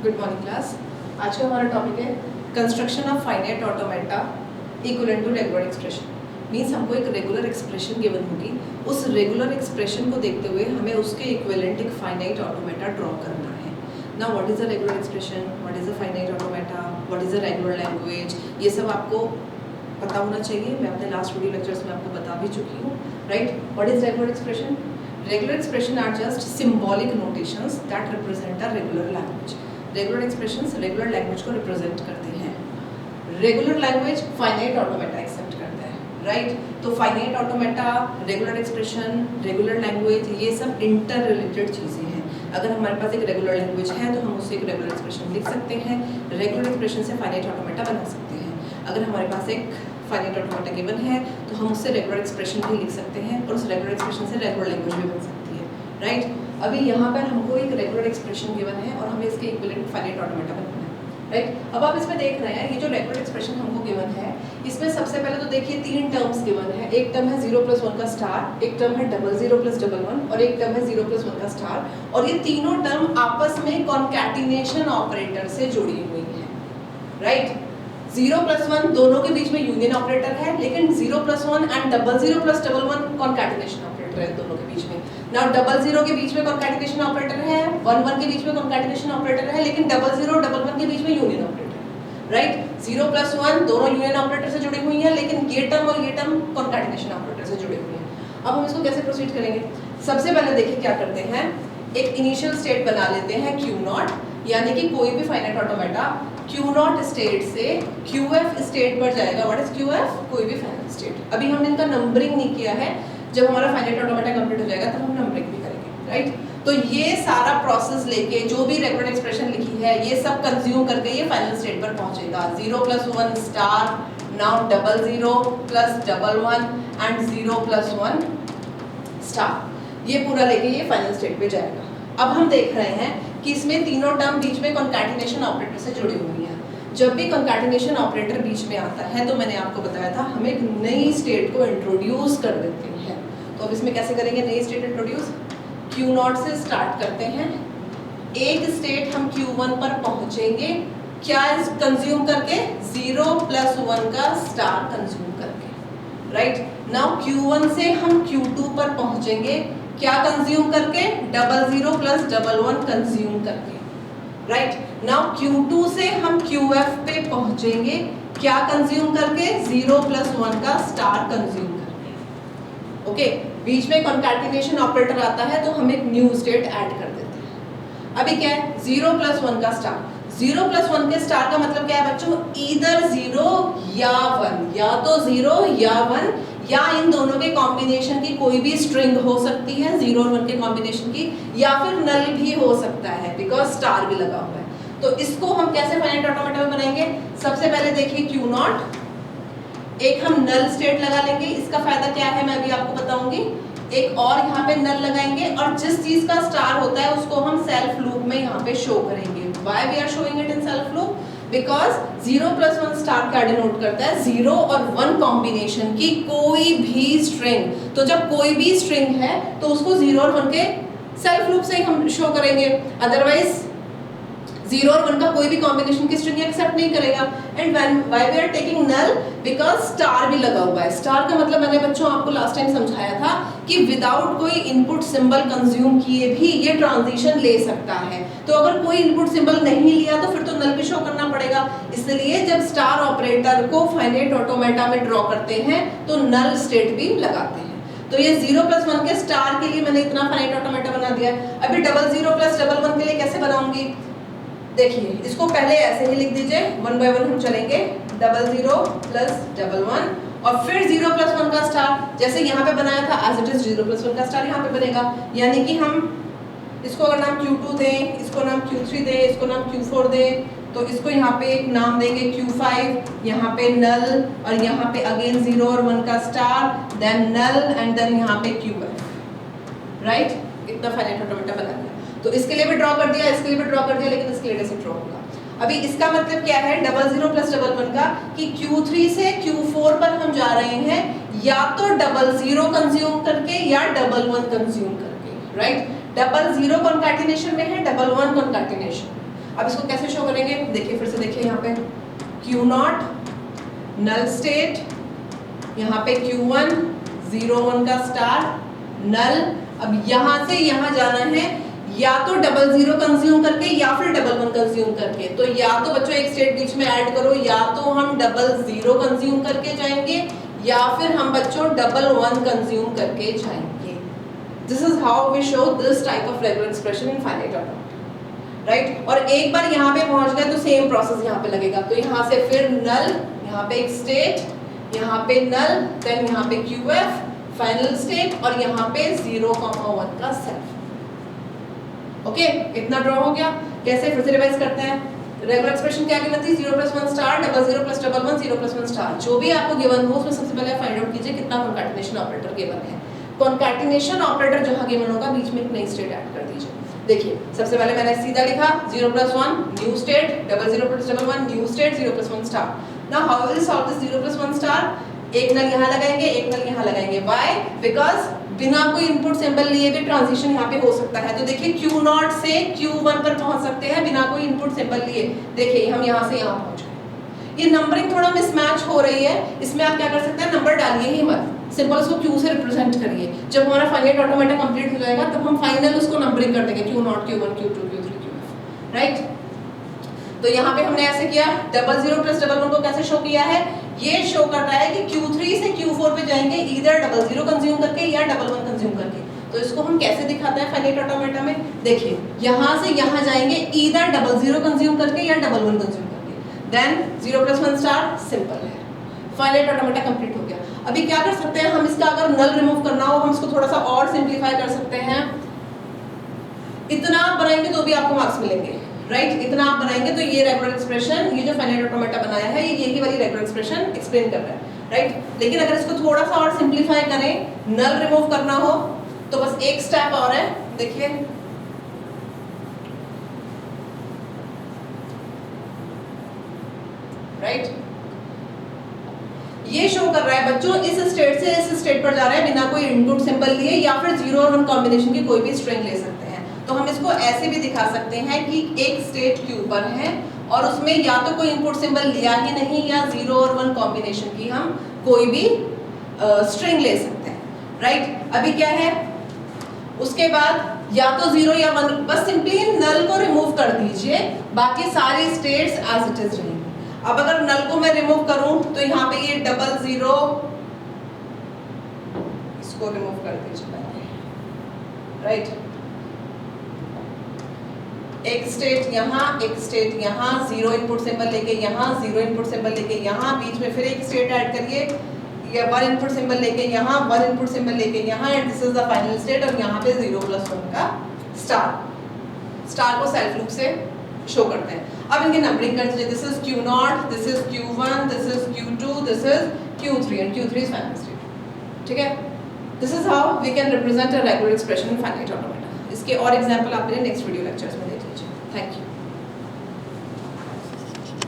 Good morning class. आज का हमारा टॉपिक है construction of finite automata equivalent to regular expression. Means हमको एक रेगुलर एक्सप्रेशन गिवन होगी, उस रेगुलर एक्सप्रेशन को देखते हुए हमें उसके इक्विवेलेंट एक फाइनाइट ऑटोमेटा ड्रॉ करना है। Now what is a regular expression, what is a finite automata, what is a regular language, ये सब आपको पता होना चाहिए। मैं अपने लास्ट वीडियो लेक्चर्स में आपको बता भी चुकी हूँ, right. What is regular expression? Regular expression are just symbolic notations that represent a regular language. Regular expressions regular language को represent करते हैं। Regular language finite automata accept करता है, right? तो finite automata, regular expression, regular language ये सब interrelated चीज़ें हैं। अगर हमारे पास एक regular language है तो हम उससे एक regular expression लिख सकते हैं, regular expression से finite automata बना सकते हैं। अगर हमारे पास एक फाइनाइट ऑटोमेटा गिवन है तो हम उससे रेगुलर एक्सप्रेशन भी लिख सकते हैं और उस रेगुलर एक्सप्रेशन से रेगुलर लैंग्वेज भी बन सकती है, राइट। अभी यहाँ पर हमको एक रेगुलर एक्सप्रेशन गिवन है और हमें इसके इक्विवेलेंट फाइनाइट ऑटोमेटा बनाना है, राइट। अब आप इसमें देख रहे हैं ये जो रेगुलर एक्सप्रेशन हमको गिवन है इसमें सबसे पहले तो देखिए 3 टर्म्स गिवन है। एक टर्म है 0+1 का स्टार, एक टर्म है 00+11 और एक टर्म है 0+1 का स्टार, और ये तीनों टर्म आपस में कॉन्कैटिनेशन ऑपरेटर से जुड़ी हुई है, राइट। 0+1 दोनों के बीच में यूनियन ऑपरेटर है, लेकिन 0+1 एंड 00+11 कॉन्कैटिनेशन ऑपरेटर है दोनों के बीच में। नाउ 00 के बीच में कॉन्कैटिनेशन ऑपरेटर है, 11 के बीच में कॉन्कैटिनेशन ऑपरेटर है, लेकिन 00 11 के बीच में यूनियन ऑपरेटर है, राइट। 0+1 दोनों यूनियन ऑपरेटर से जुड़ी हुई है, लेकिन ये टर्म और ये टर्म कॉन्कैटिनेशन ऑपरेटर से जुड़े हुए हैं। अब हम इसको कैसे प्रोसीड करेंगे? सबसे पहले देखिए क्या करते हैं, एक इनिशियल स्टेट बना लेते हैं Q0, यानी कि कोई भी फाइनाइट ऑटोमेटा Q0 स्टेट से QF स्टेट पर जाएगा। What is QF? कोई भी फाइनाइट स्टेट। अभी हमने इनका नंबरिंग नहीं किया है, जब हमारा फाइनाइट ऑटोमेटा कंप्लीट हो जाएगा तब हम नंबरिंग भी करेंगे, राइट। तो ये सारा प्रोसेस लेके जो भी रेगुलर एक्सप्रेशन लिखी है ये सब कंज्यूम करके ये फाइनल स्टेट पर पहुंचेगा। 0+1 स्टार, नाउ 00+11 एंड 0+1 स्टार, ये पूरा लेके ये फाइनल स्टेट पे जाएगा। अब हम देख रहे हैं कि इसमें तीनों टर्म बीच में कॉन्कैटिनेशन ऑपरेटर से जुड़ी हुई है। जब भी कॉन्कैटिनेशन ऑपरेटर बीच में आता है तो मैंने आपको बताया था हम एक नई स्टेट को इंट्रोड्यूस कर देते हैं। तो अब इसमें कैसे करेंगे नई स्टेट इंट्रोड्यूस? Q0 से स्टार्ट करते हैं, एक स्टेट हम Q1 पर पहुंचेंगे, क्या कंज्यूम करके? 0+1 का स्टार कंज्यूम करके, राइट। नाउ Q1 से हम Q2 पर पहुंचेंगे, क्या कंज्यूम करके? 00+11 कंज्यूम करके, राइट। नाउ Q2 से हम QF पे पहुंचेंगे, क्या कंज्यूम करके? 0+1 का स्टार कंज्यूम करके, ओके। बीच में कॉन्कैटिनेशन ऑपरेटर आता है तो हम एक न्यू स्टेट ऐड कर देते हैं। अभी क्या है? 0+1 का स्टार। 0+1 के स्टार का मतलब क्या है बच्चों? ईदर 0 या 1, या तो 0 या 1, या इन दोनों के कॉम्बिनेशन की कोई भी स्ट्रिंग हो सकती है, 0 और 1 के कॉम्बिनेशन की, या फिर नल भी हो सकता है बिकॉज स्टार भी लगा हुआ है। तो इसको हम कैसे फाइनाइट ऑटोमेटा में बनाएंगे? सबसे पहले देखिए Q0, एक हम नल स्टेट लगा लेंगे। इसका फायदा क्या है मैं अभी आपको बताऊंगी। एक और यहाँ पे नल लगाएंगे और जिस चीज का स्टार होता है उसको हम सेल्फ लूप में यहाँ पे शो करेंगे। Why we are showing it in self loop? Because 0+1 star क्या डिनोट करता है? 0 और 1 कॉम्बिनेशन की कोई भी स्ट्रिंग। तो जब कोई भी स्ट्रिंग है तो उसको 0 और 1 के सेल्फ लूप से ही हम शो करेंगे, अदरवाइज 0 और 1 का कोई भी कॉम्बिनेशन की स्ट्रिंग एक्सेप्ट नहीं करेगा। And why we are taking null? Because star भी लगा हुआ है। स्टार का मतलब मैंने बच्चों आपको लास्ट टाइम समझाया था कि विदाउट कोई इनपुट सिंबल कंज्यूम किए भी ये ट्रांजिशन ले सकता है। तो अगर कोई इनपुट सिंबल नहीं लिया तो फिर तो नल भी शो करना पड़ेगा। इसलिए जब स्टार ऑपरेटर को फाइनाइट ऑटोमेटा में ड्रॉ करते हैं तो नल स्टेट भी लगाते हैं। तो ये 0+1 के स्टार के लिए मैंने इतना फाइनाइट ऑटोमेटा बना दिया। अभी 00+11 के लिए कैसे बनाऊंगी? देखिए इसको पहले ऐसे ही लिख दीजिए, 1 बाय 1 हम चलेंगे। 00+11 और फिर 0+1 का स्टार, जैसे यहाँ पे बनाया था एज इट इज 0+1 का स्टार यहाँ पे बनेगा। यानी कि हम इसको अगर नाम Q2 दें, इसको नाम Q3 दें, इसको नाम Q4 दें, तो इसको यहाँ पे एक नाम देंगे Q5, यहाँ पे नल, और यहाँ पे अगेन 0 और 1 का star, then null and then यहाँ पे QF, राइट। इतना फाइनाइट ऑटोमेटा बना दिया। तो इसके लिए भी ड्रॉ कर दिया, इसके लिए भी ड्रॉ कर दिया, लेकिन इसके लिए कैसे ड्रॉ होगा? अभी इसका मतलब क्या है 00+11 का कि Q3 से Q4 पर हम जा रहे हैं या तो 00 कंज्यूम करके या 11 कंज्यूम करके, राइट। 00 कॉन्कैटिनेशन में है, 11 कॉन्कैटिनेशन। अब इसको कैसे शो करेंगे, देखिए फिर से देखिए यहाँ पे Q0 नल स्टेट, यहाँ पे Q1 0 1 का स्टार नल। अब यहाँ से यहाँ जाना है या तो डबल जीरो कंज्यूम करके या फिर डबल वन कंज्यूम करके। तो या तो बच्चों एक स्टेट बीच में ऐड करो, या तो हम डबल जीरो कंज्यूम करके जाएंगे या फिर हम बच्चों डबल वन कंज्यूम करके जाएंगे। This is how we show this type of regular expression in finite automata, right. और एक बार यहाँ पे पहुंच गए तो सेम प्रोसेस यहाँ पे लगेगा। तो यहाँ से फिर नल, यहाँ पे एक स्टेट, यहाँ पे नल, देन यहाँ पे QF फाइनल स्टेट और यहाँ पे 0,1 का सेल्फ। ओके, इतना ड्रॉ हो गया। कैसे फिर से रिवाइज करते हैं। रेगुलर एक्सप्रेशन क्या गिवन थी, 0 + 1 स्टार, डबल 0 + डबल 1, 0 + 1 स्टार। जो भी आपको गिवन हो उसमें सबसे पहले फाइंड आउट कीजिए कितना कॉन्कैटिनेशन ऑपरेटर गिवन है। कॉन्कैटिनेशन ऑपरेटर जहां गिवन होगा बीच में एक नई स्टेट ऐड कर दीजिए। देखिए सबसे पहले मैंने सीधा लिखा 0 + 1 new state, double 0 + double 1 new state, 0 + 1 star. Now how will solve this 0 + 1 star. एक नल यहाँ लगाएंगे, एक नल यहाँ लगाएंगे। व्हाई? बिकॉज बिना कोई इनपुट सिंबल लिए भी ट्रांजिशन यहाँ पे हो सकता है। तो देखिए Q0 से Q1 पर पहुंच सकते हैं बिना कोई इनपुट सिंबल लिए। देखिए हम यहाँ से यहाँ पहुंच गए। ये नंबरिंग थोड़ा मिसमैच हो रही है, इसमें आप क्या कर सकते हैं, नंबर डालिए ही मत, सिंपल उसको Q से रिप्रेजेंट करिए। जब हमारा फाइनाइट ऑटोमेटा कंप्लीट हो जाएगा तब हम फाइनल उसको नंबरिंग कर देंगे Q0 Q1 Q2 Q3 Qf, right. तो यहाँ पे हमने ऐसे किया, डबल 0 + डबल 1 को कैसे शो किया है, ये शो कर रहा है कि Q3 से Q4 पे जाएंगे इधर डबल 0 कंज्यूम करके या डबल 1 कंज्यूम करके। तो इसको हम कैसे दिखाते हैं फाइनाइट ऑटोमेटा में, देखिए यहाँ से यहाँ जाएंगे इधर डबल 0 कंज्यूम करके या डबल 1 कंज्यूम करके। देन 0 + 1 स्टार, सिंपल है, फाइनाइट ऑटोमेटा कंप्लीट हो गया। अभी क्या कर सकते हैं हम, इसका अगर नल रिमूव करना हो हम इसको थोड़ा सा और सिंप्लीफाई कर सकते हैं। इतना आप बनाएंगे तो भी आपको मार्क्स मिलेंगे, राइट। इतना आप बनाएंगे तो ये रेगुलर एक्सप्रेशन, ये जो फाइनाइट ऑटोमेटा बनाया है ये यही वाली रेगुलर एक्सप्रेशन एक्सप्लेन कर रहा है, राइट। लेकिन अगर इसको थोड़ा सा और सिंप्लीफाई करें, नल रिमूव करना हो तो बस एक स्टेप और है, देखिए राइट। ये शो कर रहा है बच्चों इस स्टेट से इस स्टेट पर जा रहा है बिना कोई इनपुट सिंबल लिए, या फिर 0 और 1 कॉम्बिनेशन की कोई भी स्ट्रिंग ले सकते हैं। तो हम इसको ऐसे भी दिखा सकते हैं कि एक स्टेट Q पर है और उसमें या तो कोई इनपुट सिंबल लिया ही नहीं या 0 और 1 कॉम्बिनेशन की हम कोई भी स्ट्रिंग ले सकते हैं, राइट। अभी क्या है, उसके बाद या तो 0 या 1, बस सिंपली नल को रिमूव कर दीजिए, बाकी सारी स्टेट्स एज इट इज रहेंगी। अब अगर नल को मैं रिमूव करूं तो यहाँ पे ये डबल 0, इसको रिमूव कर दीजिए, राइट। एक स्टेट यहाँ, एक स्टेट यहाँ, 0 इनपुट सिंबल लेके यहाँ, 0 इनपुट सिंबल लेके यहाँ, बीच में फिर एक स्टेट ऐड करिए, या 1 इनपुट सिंबल लेके यहाँ, 1 इनपुट सिंबल लेके यहाँ, and this is the final state. और यहाँ पे 0 + 1 का स्टार को सेल्फ लूप से शो करते हैं। अब इनके नंबरिंग कर दीजिए, this is Q0, this is Q1, this is Q2, this is Q3 and Q3 is final state, ठीक है। This is how we can represent a regular expression in finite automata. इसके और एग्जांपल आप मेरे next video lectures में देख लीजिए। Thank you.